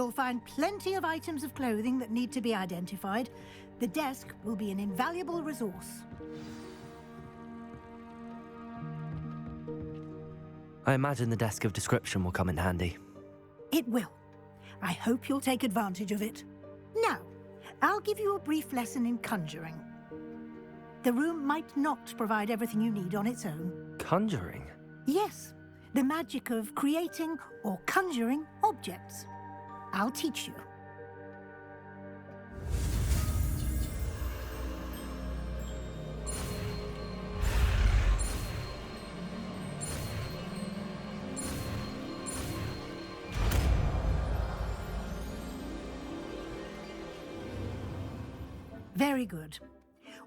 You'll find plenty of items of clothing that need to be identified. The desk will be an invaluable resource. I imagine the desk of description will come in handy. It will. I hope you'll take advantage of it. Now, I'll give you a brief lesson in conjuring. The room might not provide everything you need on its own. Conjuring? Yes, the magic of creating or conjuring objects. I'll teach you. Very good.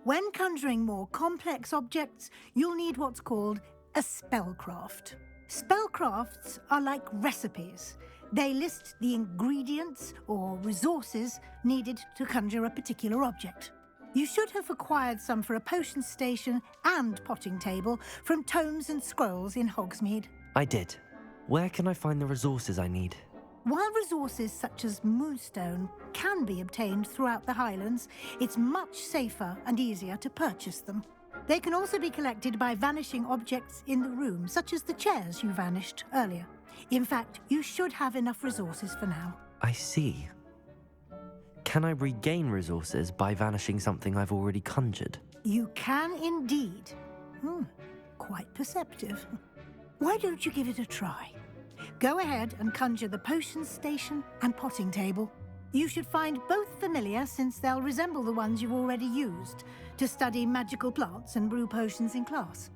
When conjuring more complex objects, you'll need what's called a spellcraft. Spellcrafts are like recipes. They list the ingredients or resources needed to conjure a particular object. You should have acquired some for a potion station and potting table from tomes and scrolls in Hogsmeade. I did. Where can I find the resources I need? While resources such as moonstone can be obtained throughout the Highlands, it's much safer and easier to purchase them. They can also be collected by vanishing objects in the room, such as the chairs you vanished earlier. In fact, you should have enough resources for now. I see. Can I regain resources by vanishing something I've already conjured? You can indeed. Quite perceptive. Why don't you give it a try? Go ahead and conjure the potion station and potting table. You should find both familiar, since they'll resemble the ones you've already used to study magical plants and brew potions in class.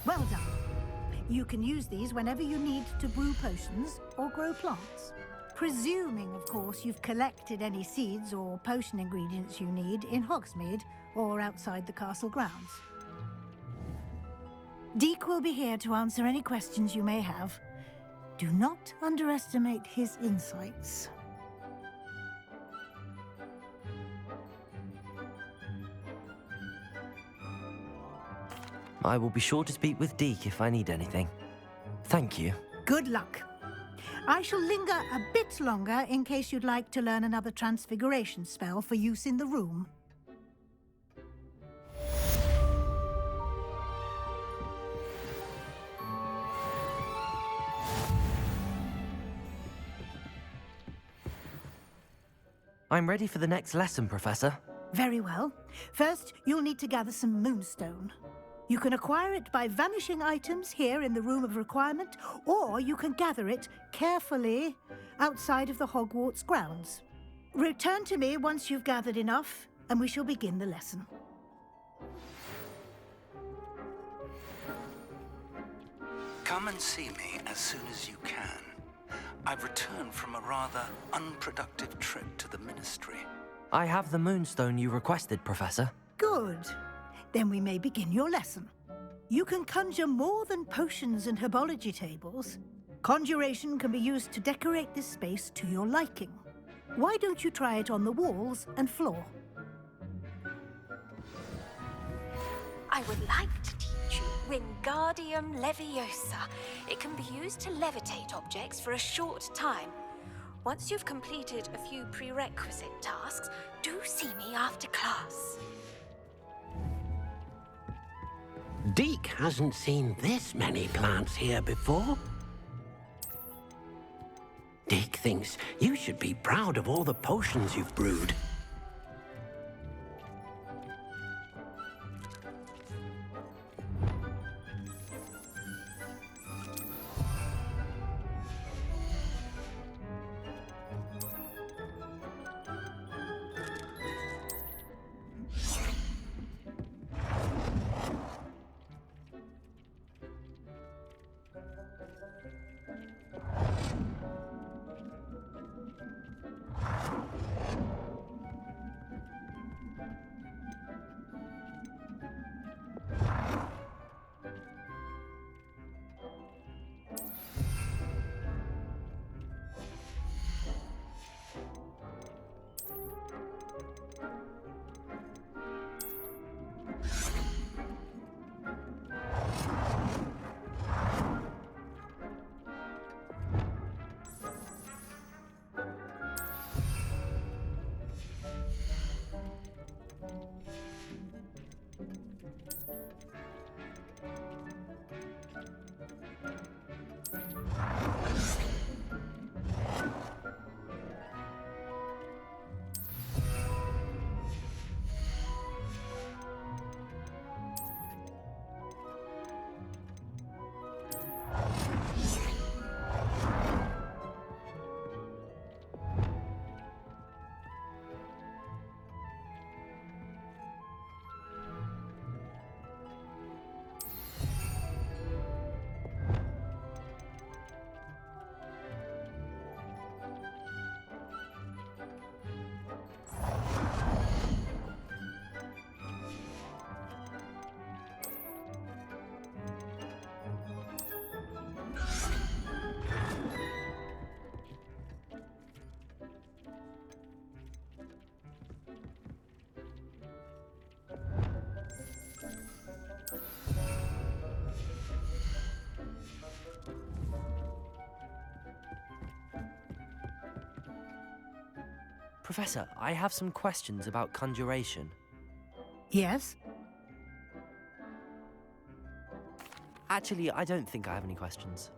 Well done. You can use these whenever you need to brew potions or grow plants. Presuming, of course, you've collected any seeds or potion ingredients you need in Hogsmeade or outside the castle grounds. Deek will be here to answer any questions you may have. Do not underestimate his insights. I will be sure to speak with Deek if I need anything. Thank you. Good luck. I shall linger a bit longer in case you'd like to learn another transfiguration spell for use in the room. I'm ready for the next lesson, Professor. Very well. First, you'll need to gather some moonstone. You can acquire it by vanishing items here in the Room of Requirement, or you can gather it carefully outside of the Hogwarts grounds. Return to me once you've gathered enough, and we shall begin the lesson. Come and see me as soon as you can. I've returned from a rather unproductive trip to the Ministry. I have the moonstone you requested, Professor. Good. Then we may begin your lesson. You can conjure more than potions and herbology tables. Conjuration can be used to decorate this space to your liking. Why don't you try it on the walls and floor? I would like to teach you Wingardium Leviosa. It can be used to levitate objects for a short time. Once you've completed a few prerequisite tasks, do see me after class. Deke hasn't seen this many plants here before. Deke thinks you should be proud of all the potions you've brewed. Professor, I have some questions about conjuration. Yes? Actually, I don't think I have any questions.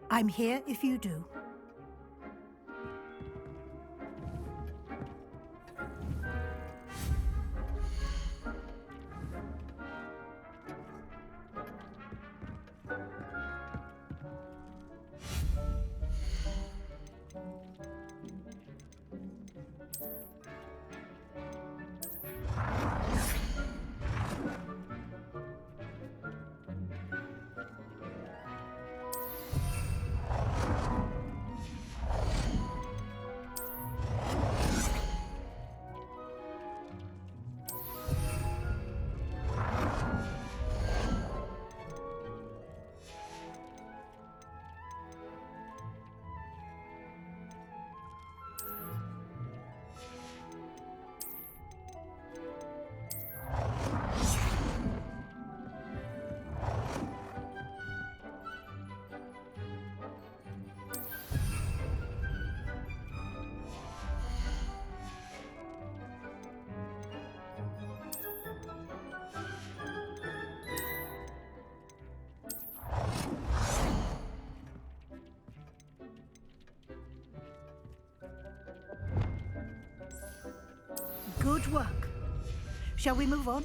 I'm here if you do. Good work. Shall we move on?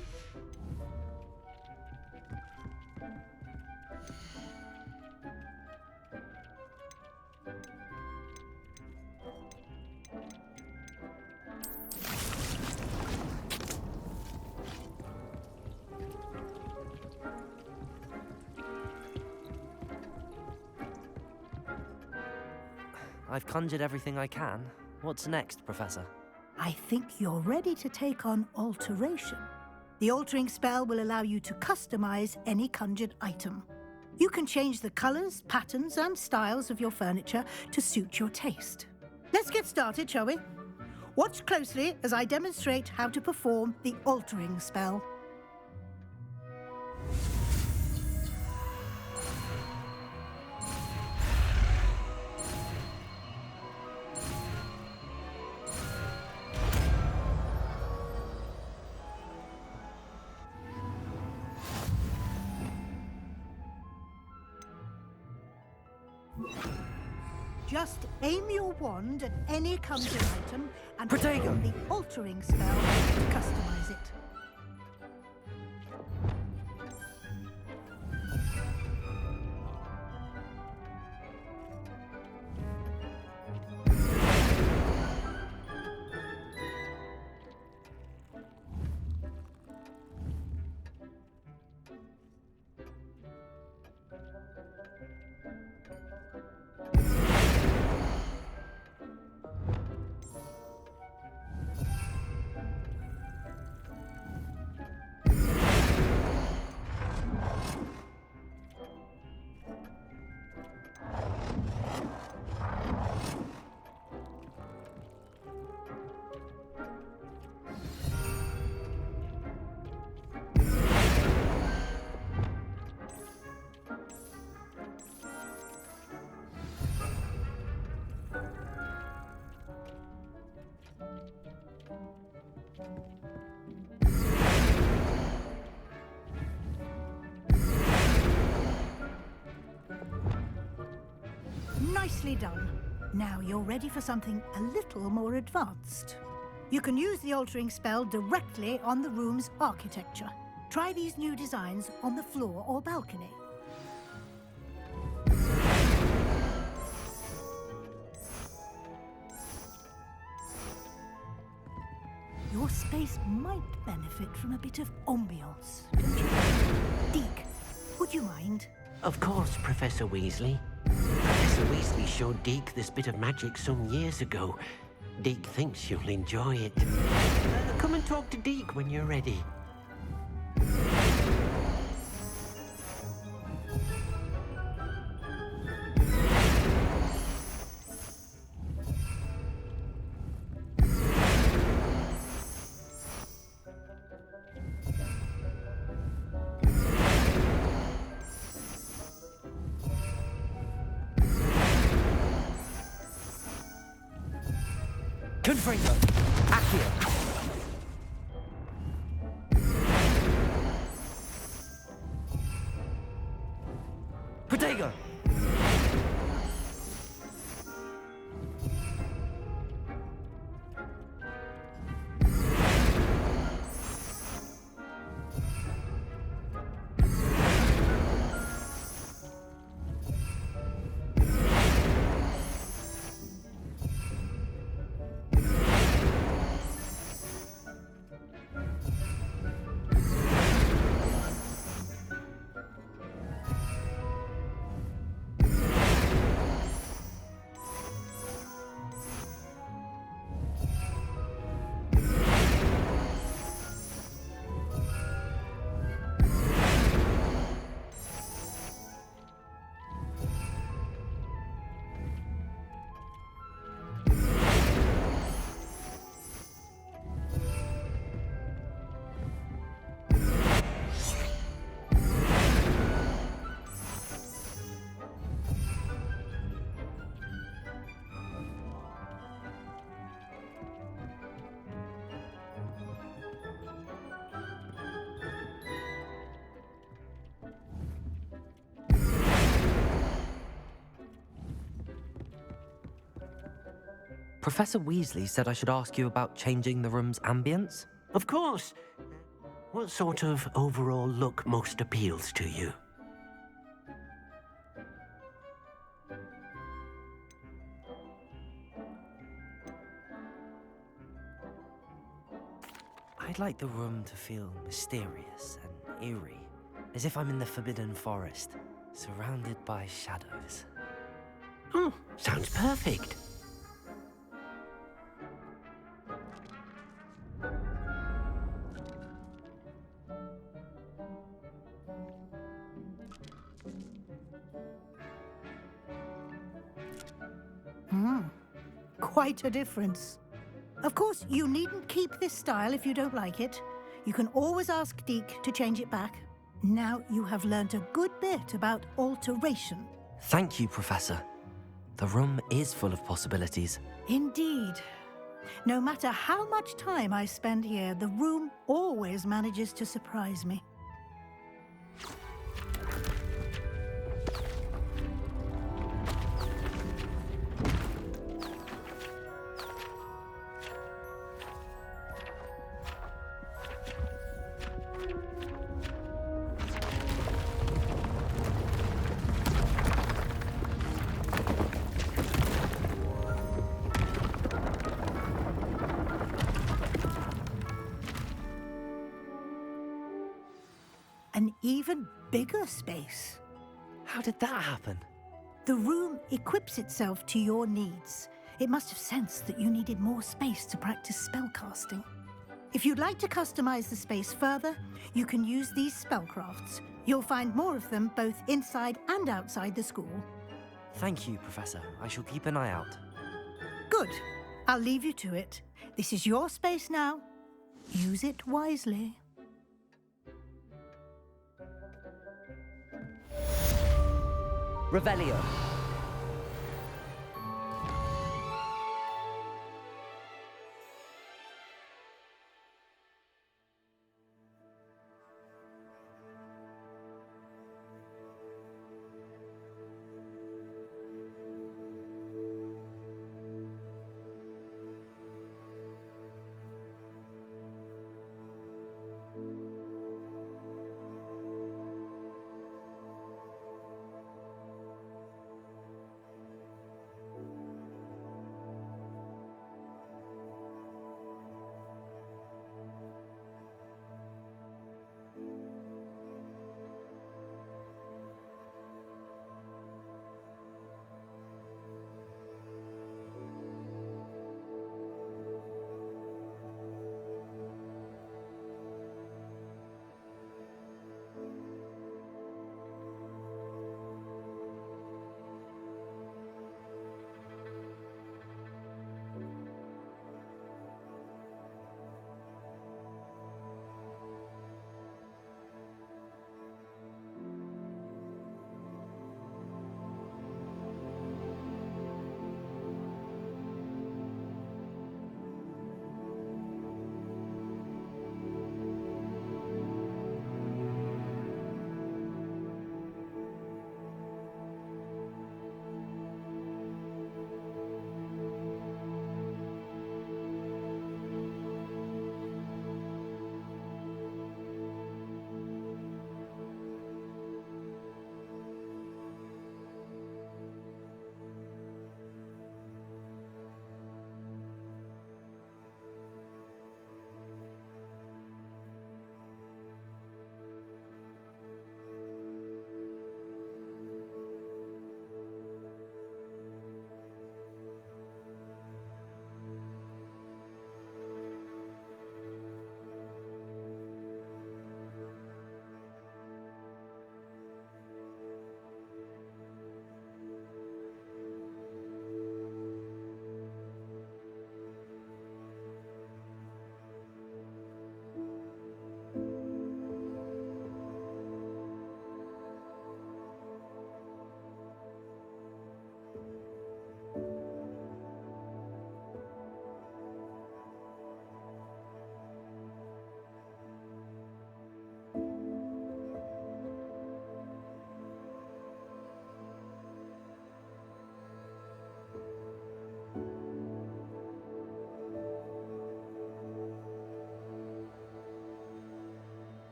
I've conjured everything I can. What's next, Professor? I think you're ready to take on alteration. The altering spell will allow you to customize any conjured item. You can change the colors, patterns, and styles of your furniture to suit your taste. Let's get started, shall we? Watch closely as I demonstrate how to perform the altering spell. Just aim your wand at any conjured item and perform the altering spell to customize it. Nicely done. Now you're ready for something a little more advanced. You can use the altering spell directly on the room's architecture. Try these new designs on the floor or balcony. Your space might benefit from a bit of ambiance, don't you? Deke, would you mind? Of course, Professor Weasley. Professor Weasley showed Deke this bit of magic some years ago. Deke thinks you'll enjoy it. Come and talk to Deke when you're ready. Confringo! Accio! Protego! Professor Weasley said I should ask you about changing the room's ambience. Of course. What sort of overall look most appeals to you? I'd like the room to feel mysterious and eerie, as if I'm in the Forbidden Forest, surrounded by shadows. Oh, sounds perfect. Quite a difference. Of course, you needn't keep this style if you don't like it. You can always ask Deke to change it back. Now you have learnt a good bit about alteration. Thank you, Professor. The room is full of possibilities. Indeed. No matter how much time I spend here, the room always manages to surprise me. An even bigger space. How did that happen? The room equips itself to your needs. It must have sensed that you needed more space to practice spellcasting. If you'd like to customize the space further, you can use these spellcrafts. You'll find more of them both inside and outside the school. Thank you, Professor. I shall keep an eye out. Good. I'll leave you to it. This is your space now. Use it wisely. Revelio.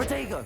Protego!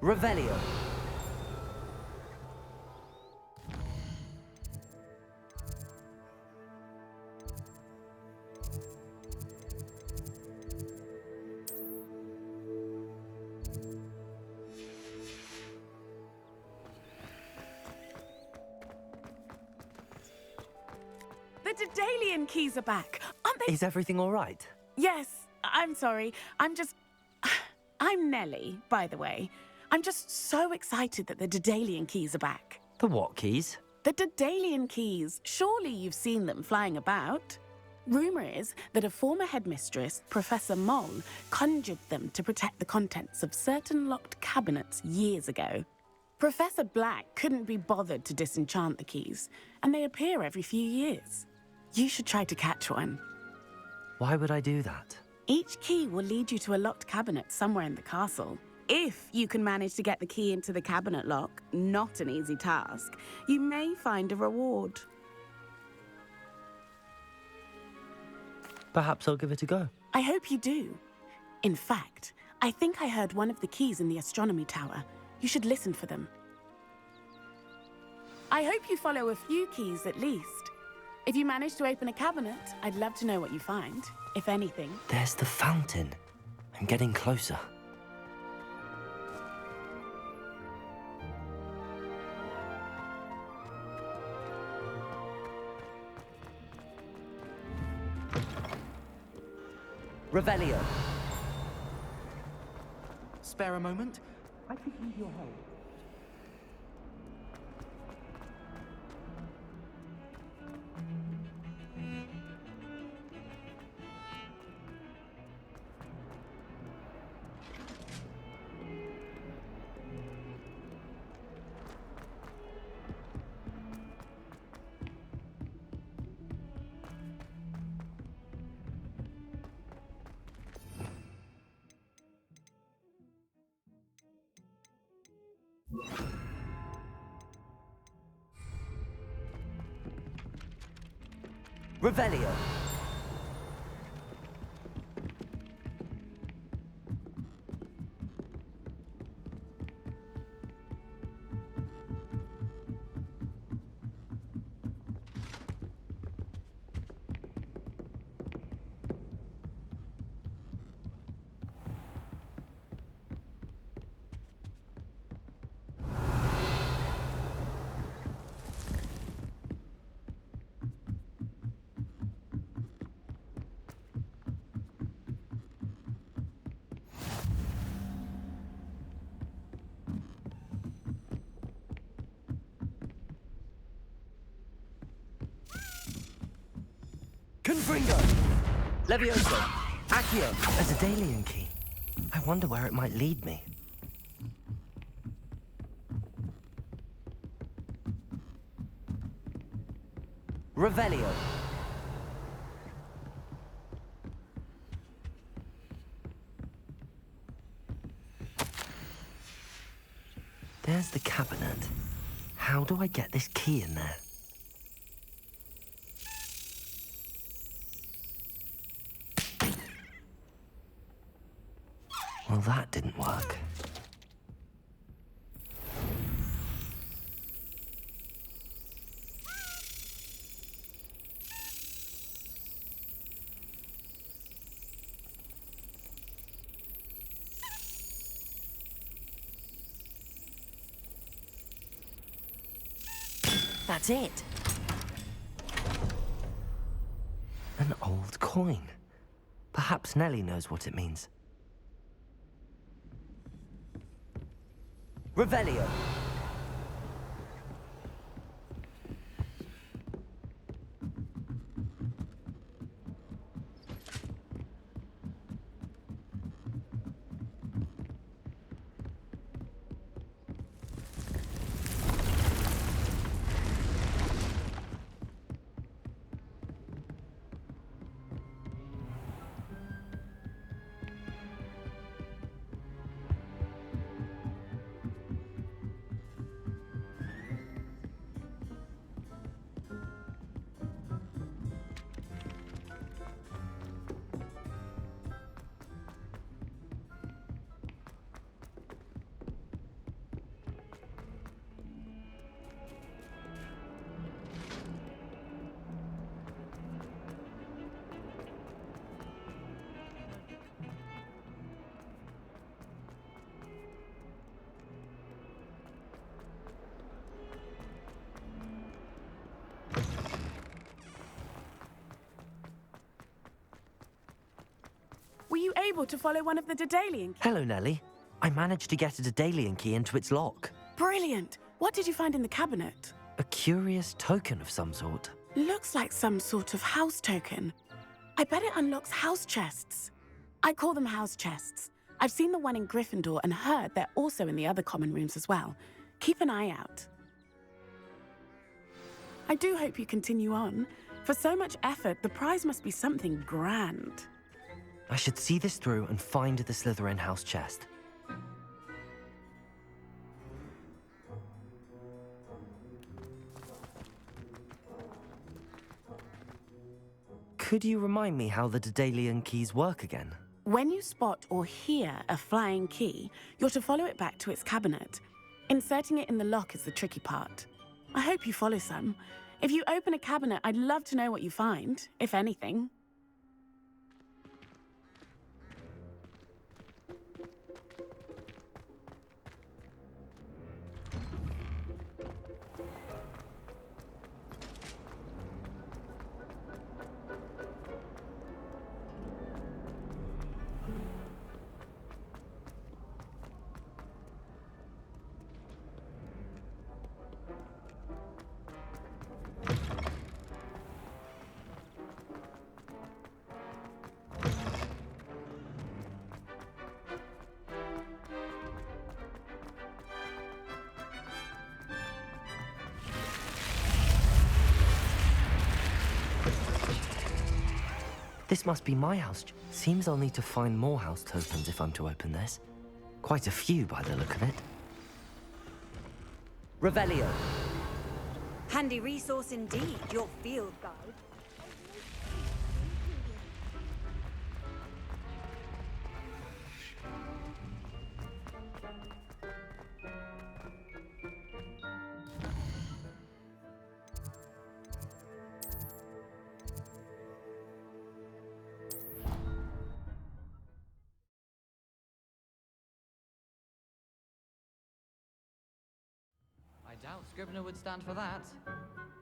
Revelio. The Daedalian keys are back, aren't they? Is everything all right? Yes, I'm sorry. I'm Nellie, by the way. I'm just so excited that the Daedalian keys are back. The what keys? The Daedalian keys. Surely you've seen them flying about. Rumour is that a former headmistress, Professor Moll, conjured them to protect the contents of certain locked cabinets years ago. Professor Black couldn't be bothered to disenchant the keys, and they appear every few years. You should try to catch one. Why would I do that? Each key will lead you to a locked cabinet somewhere in the castle. If you can manage to get the key into the cabinet lock, not an easy task, you may find a reward. Perhaps I'll give it a go. I hope you do. In fact, I think I heard one of the keys in the astronomy tower. You should listen for them. I hope you follow a few keys at least. If you manage to open a cabinet, I'd love to know what you find, if anything. There's the fountain. I'm getting closer. Revelio. Spare a moment? I could use your help. Revelio. Confringo! Levioso! Accio! There's a Dalian key. I wonder where it might lead me. Revelio! There's the cabinet. How do I get this key in there? Well, that didn't work. That's it. An old coin. Perhaps Nellie knows what it means. Revelio. Were you able to follow one of the Daedalian keys? Hello, Nellie. I managed to get a Daedalian key into its lock. Brilliant! What did you find in the cabinet? A curious token of some sort. Looks like some sort of house token. I bet it unlocks house chests. I call them house chests. I've seen the one in Gryffindor and heard they're also in the other common rooms as well. Keep an eye out. I do hope you continue on. For so much effort, the prize must be something grand. I should see this through and find the Slytherin house chest. Could you remind me how the Daedalian keys work again? When you spot or hear a flying key, you're to follow it back to its cabinet. Inserting it in the lock is the tricky part. I hope you follow some. If you open a cabinet, I'd love to know what you find, if anything. This must be my house. Seems I'll need to find more house tokens if I'm to open this. Quite a few by the look of it. Revelio. Handy resource indeed, your field guide. I doubt Scrivener would stand for that.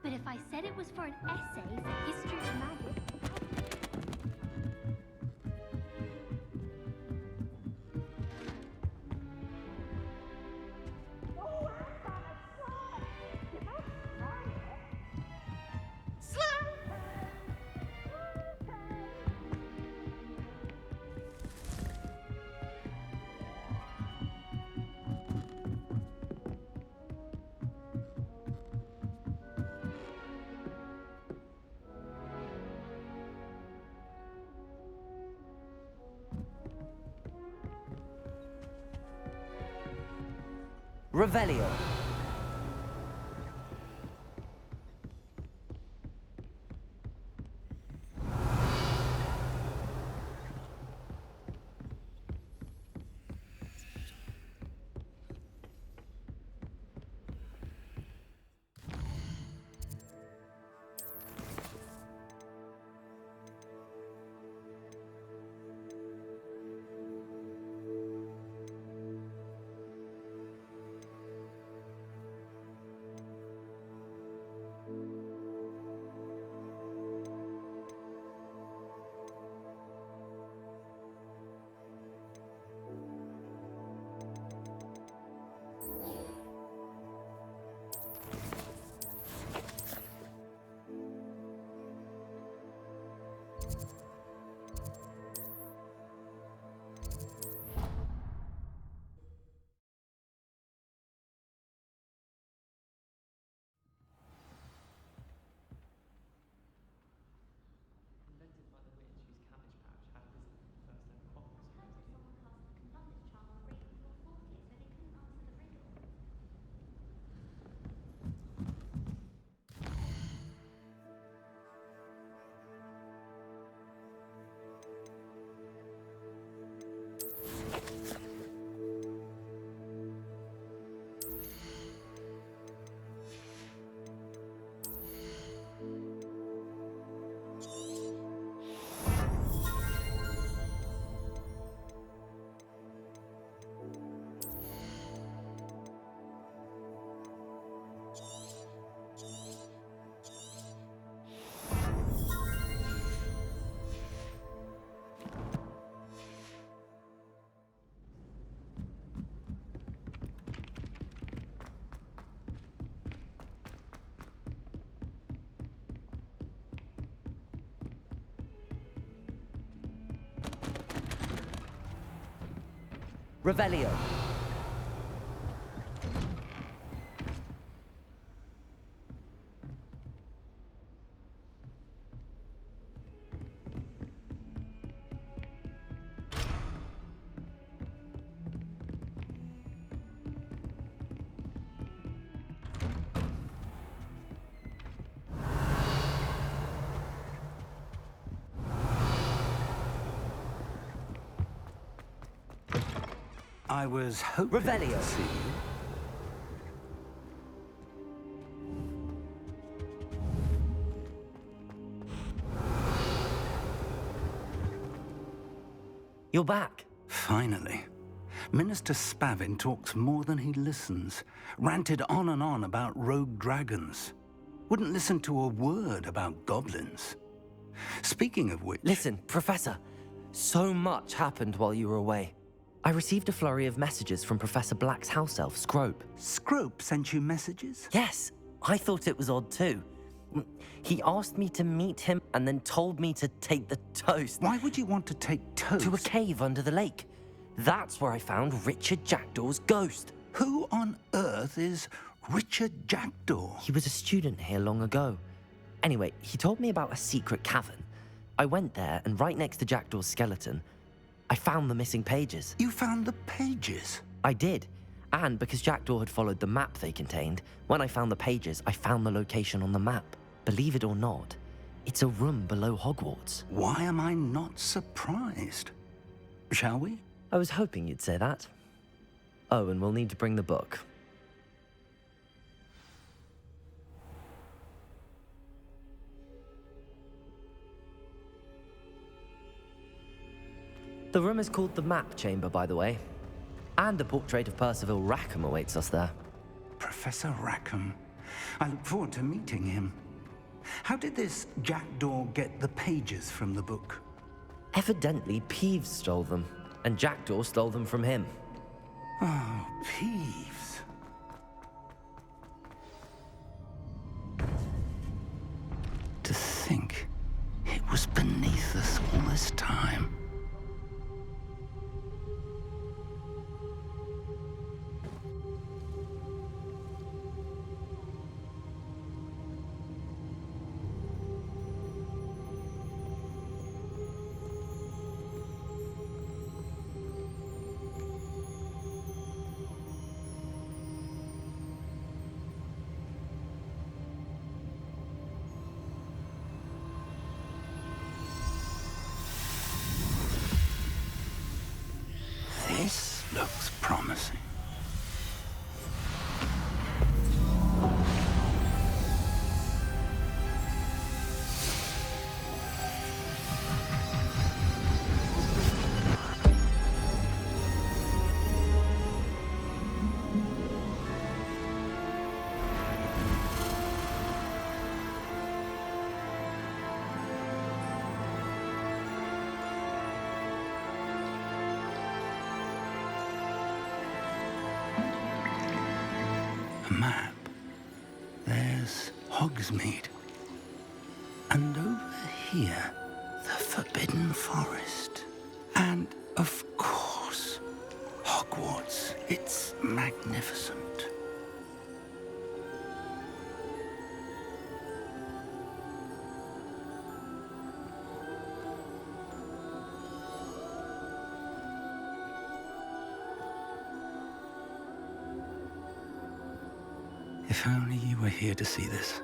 But if I said it was for an essay for history of magic... Revelio. Invented by the witch whose cabbage patch had arisen from the first ever Hogwarts tragedy. Someone cast the confounded charm on Ravenclaw 40, so they couldn't answer the riddle. Revelio. I was hoping Revelio. to see you. You're back. Finally. Minister Spavin talks more than he listens. Ranted on and on about rogue dragons. Wouldn't listen to a word about goblins. Speaking of which... Listen, Professor. So much happened while you were away. I received a flurry of messages from Professor Black's house elf, Scrope. Scrope sent you messages? Yes, I thought it was odd too. He asked me to meet him and then told me to take the toast. Why would you want to take toast? To a cave under the lake. That's where I found Richard Jackdaw's ghost. Who on earth is Richard Jackdaw? He was a student here long ago. Anyway, he told me about a secret cavern. I went there, and right next to Jackdaw's skeleton, I found the missing pages. You found the pages? I did. And because Jackdaw had followed the map they contained, when I found the pages, I found the location on the map. Believe it or not, it's a room below Hogwarts. Why am I not surprised? Shall we? I was hoping you'd say that. Oh, and we'll need to bring the book. The room is called the Map Chamber, by the way. And a portrait of Percival Rackham awaits us there. Professor Rackham. I look forward to meeting him. How did this Jackdaw get the pages from the book? Evidently, Peeves stole them, and Jackdaw stole them from him. Oh, Peeves. To think it was beneath us all this time. This looks promising. A map. There's Hogsmeade. And over here, the Forbidden Forest. And, of course, Hogwarts. It's magnificent. If only you were here to see this.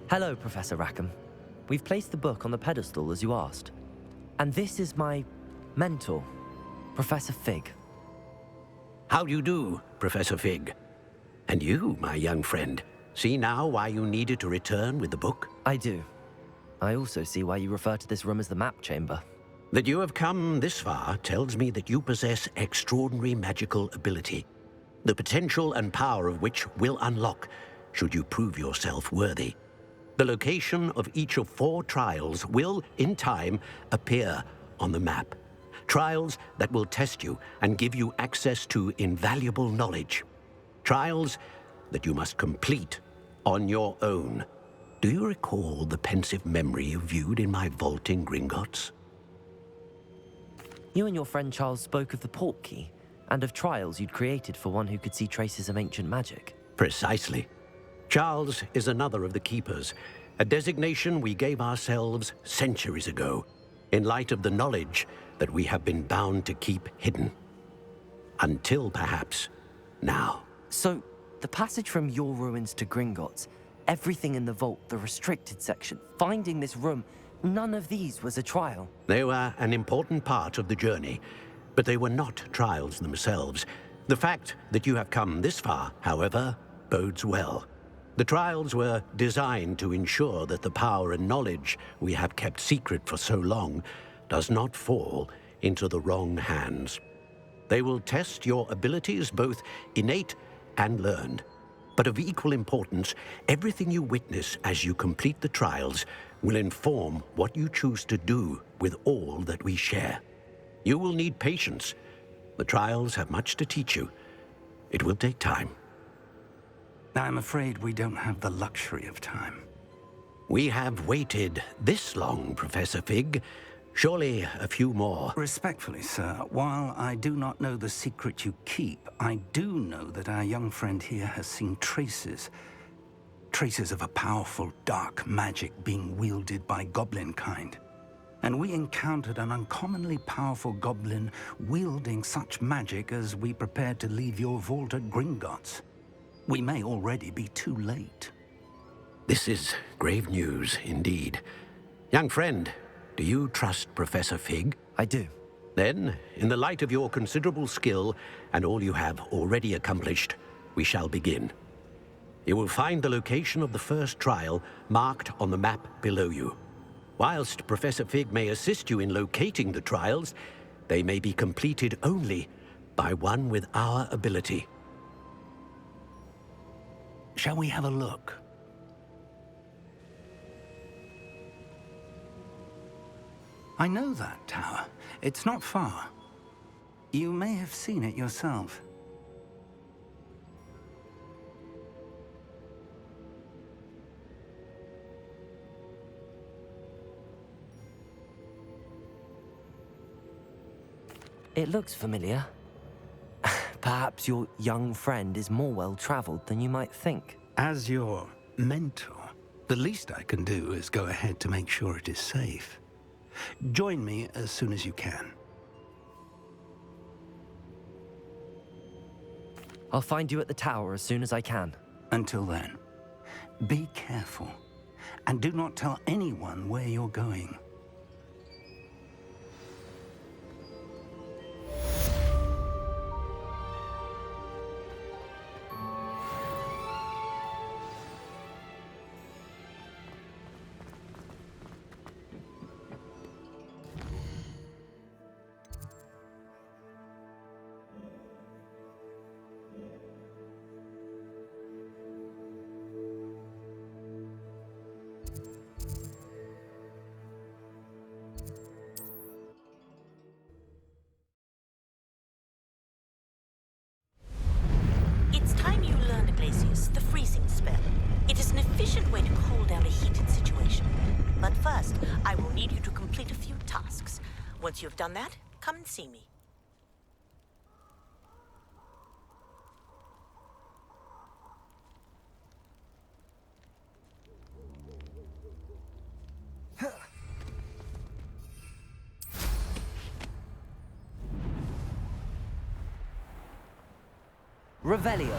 Hello, Professor Rackham. We've placed the book on the pedestal as you asked. And this is my mentor, Professor Fig. How do you do, Professor Fig? And you, my young friend, see now why you needed to return with the book? I do. I also see why you refer to this room as the Map Chamber. That you have come this far tells me that you possess extraordinary magical ability, the potential and power of which will unlock should you prove yourself worthy. The location of each of 4 trials will, in time, appear on the map. Trials that will test you and give you access to invaluable knowledge. Trials that you must complete on your own. Do you recall the pensive memory you viewed in my vault in Gringotts? You and your friend Charles spoke of the Portkey and of trials you'd created for one who could see traces of ancient magic. Precisely. Charles is another of the Keepers, a designation we gave ourselves centuries ago, in light of the knowledge that we have been bound to keep hidden. Until, perhaps, now. So, the passage from your ruins to Gringotts Everything in the vault, the restricted section, finding this room, none of these was a trial. They were an important part of the journey, but they were not trials themselves. The fact that you have come this far, however, bodes well. The trials were designed to ensure that the power and knowledge we have kept secret for so long does not fall into the wrong hands. They will test your abilities, both innate and learned. But of equal importance, everything you witness as you complete the trials will inform what you choose to do with all that we share. You will need patience. The trials have much to teach you. It will take time. I'm afraid we don't have the luxury of time. We have waited this long, Professor Fig. Surely a few more. Respectfully, sir, while I do not know the secret you keep, I do know that our young friend here has seen traces of a powerful dark magic being wielded by goblin kind. And we encountered an uncommonly powerful goblin wielding such magic as we prepared to leave your vault at Gringotts. We may already be too late. This is grave news indeed. Young friend, do you trust Professor Fig? I do. Then, in the light of your considerable skill and all you have already accomplished, we shall begin. You will find the location of the first trial marked on the map below you. Whilst Professor Fig may assist you in locating the trials, they may be completed only by one with our ability. Shall we have a look? I know that tower. It's not far. You may have seen it yourself. It looks familiar. Perhaps your young friend is more well-traveled than you might think. As your mentor, the least I can do is go ahead to make sure it is safe. Join me as soon as you can. I'll find you at the tower as soon as I can. Until then, be careful, and do not tell anyone where you're going. It's time you learned, Glacius, the freezing spell. It is an efficient way to cool down a heated situation. But first, I will need you to complete a few tasks. Once you have done that, come and see me. Revelio.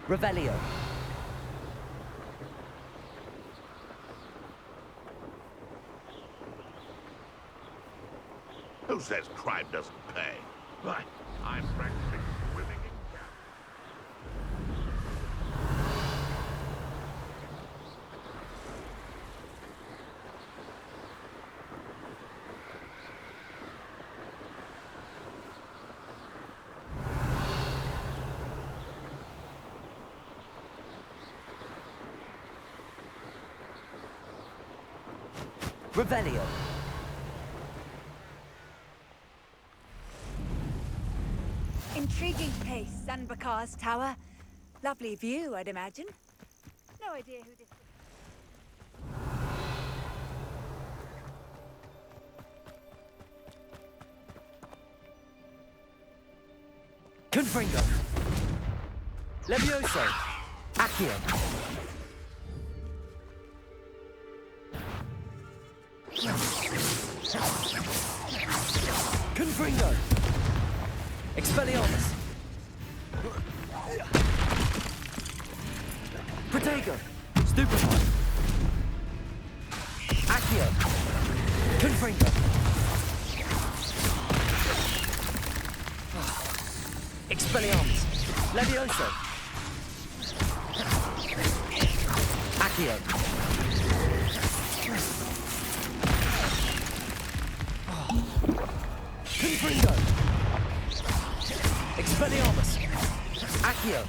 Revelio. Who says crime doesn't pay? Right, I'm practically swimming in cash. Revelio. Intriguing place, Sanbakar's tower. Lovely view, I'd imagine. No idea who this... Confringo! Levioso! Accio! Confringo! Expelliarmus! Protego! Stupefy! Accio! Confringo! Expelliarmus! Levioso! Accio! Confringo! Expelliarmus! Accio!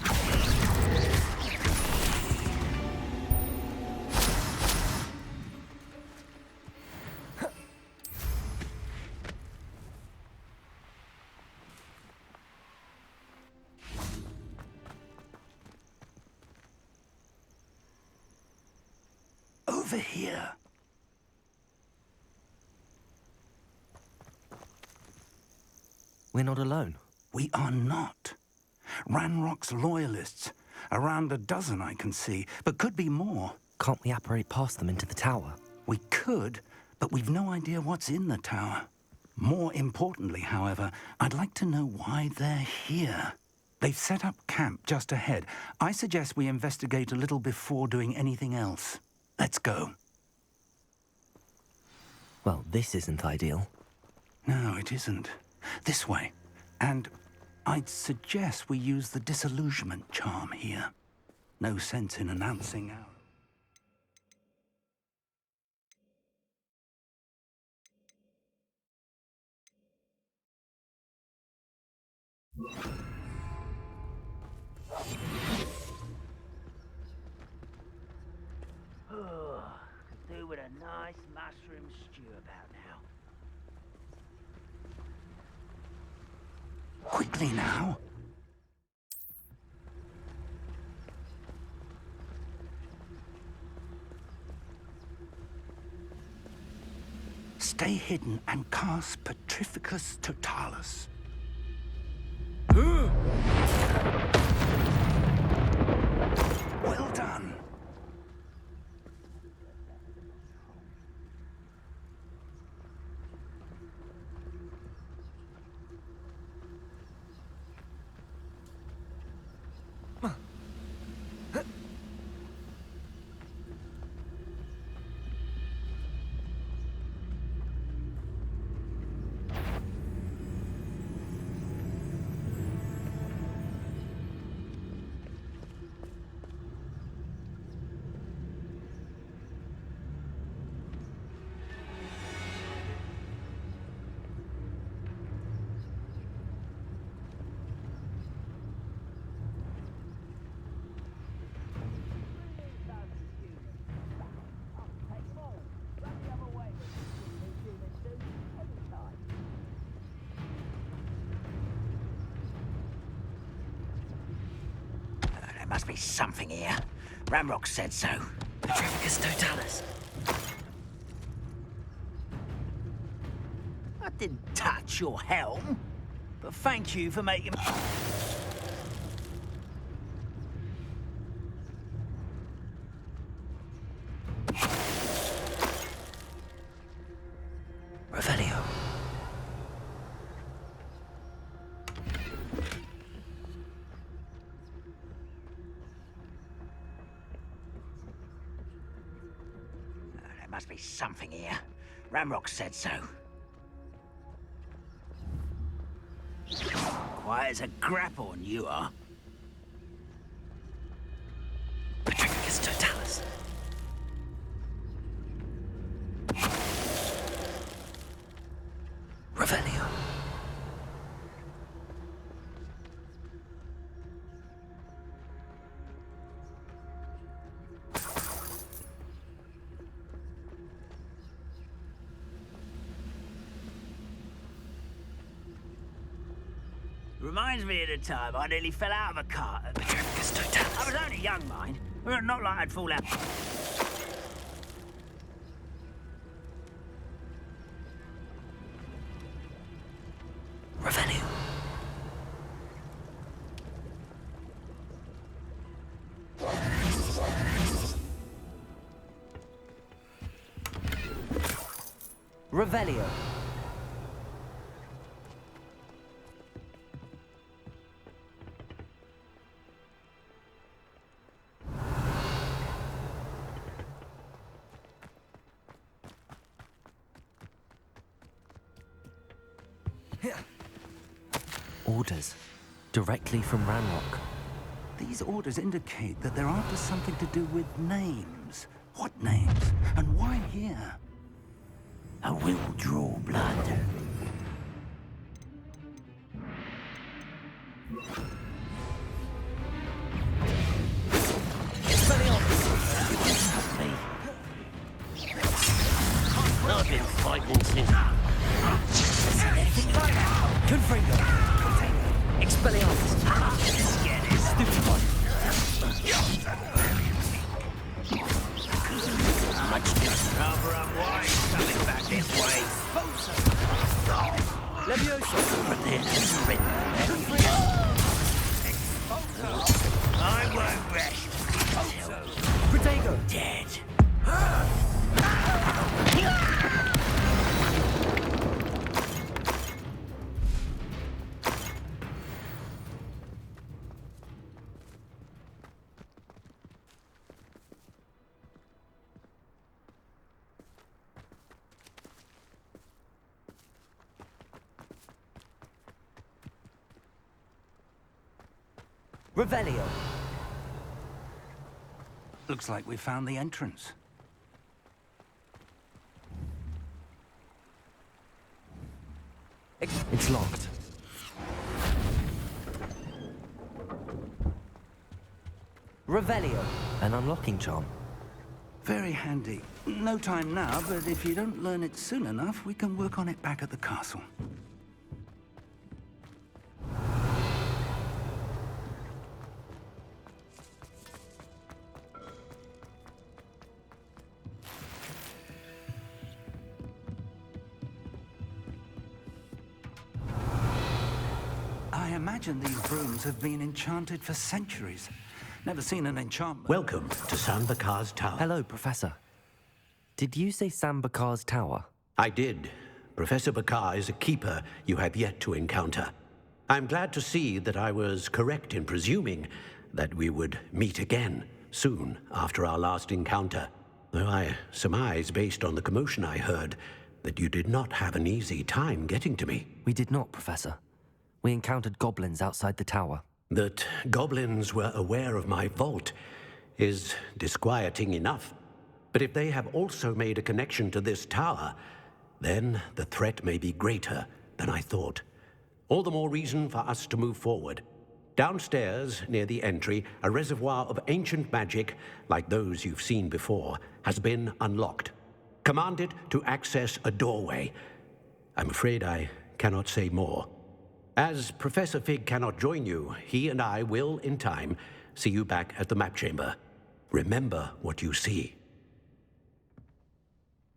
Over here. We're not alone. We are not. Ranrock's loyalists. Around a dozen I can see, but could be more. Can't we apparate past them into the tower? We could, but we've no idea what's in the tower. More importantly, however, I'd like to know why they're here. They've set up camp just ahead. I suggest we investigate a little before doing anything else. Let's go. Well, this isn't ideal. No, it isn't. This way. And I'd suggest we use the disillusionment charm here. No sense in announcing our... Could do with a nice mushroom stew about now. Quickly now. Stay hidden and cast Petrificus Totalis. Well done. There must be something here. Ramrock said so. Petrificus Totalis. I didn't touch your helm, but thank you for making... Revelio. There must be something here. Ramrock said so. Quiet as a grapple, you are. Petrificus Totalis. Revelio. reminds me of the time I nearly fell out of a cart. I was only young, mind. Not like I'd fall out. Revelio. Revelio. Orders. Directly from Ranrock. These orders indicate that they're after something to do with names. What names? And why here? I will draw blood. I've been fighting since. Confringo. Expelliarmus. Stupid one. Rather unwise coming back this way. Leviosa. But there's I won't rest. Protego. Dead. Revelio. Looks like we found the entrance. It's locked. Revelio. An unlocking charm. Very handy. No time now, but if you don't learn it soon enough, we can work on it back at the castle. I imagine these rooms have been enchanted for centuries. Never seen an enchantment. Welcome to Sambakar's Tower. Hello, Professor. Did you say Sambakar's Tower? I did. Professor Bakar is a keeper you have yet to encounter. I'm glad to see that I was correct in presuming that we would meet again soon after our last encounter. Though I surmise, based on the commotion I heard, that you did not have an easy time getting to me. We did not, Professor. We encountered goblins outside the tower. That goblins were aware of my vault is disquieting enough. But if they have also made a connection to this tower, then the threat may be greater than I thought. All the more reason for us to move forward. Downstairs, near the entry, a reservoir of ancient magic, like those you've seen before, has been unlocked. Commanded to access a doorway. I'm afraid I cannot say more. As Professor Fig cannot join you, he and I will, in time, see you back at the map chamber. Remember what you see.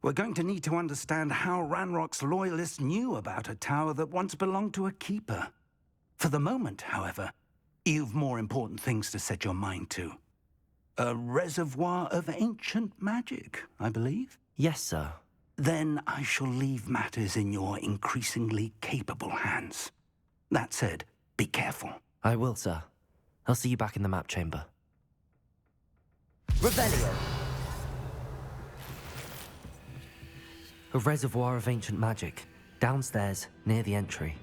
We're going to need to understand how Ranrock's loyalists knew about a tower that once belonged to a keeper. For the moment, however, you've more important things to set your mind to. A reservoir of ancient magic, I believe? Yes, sir. Then I shall leave matters in your increasingly capable hands. That said, be careful. I will, sir. I'll see you back in the map chamber. Revelio! A reservoir of ancient magic, downstairs, near the entry.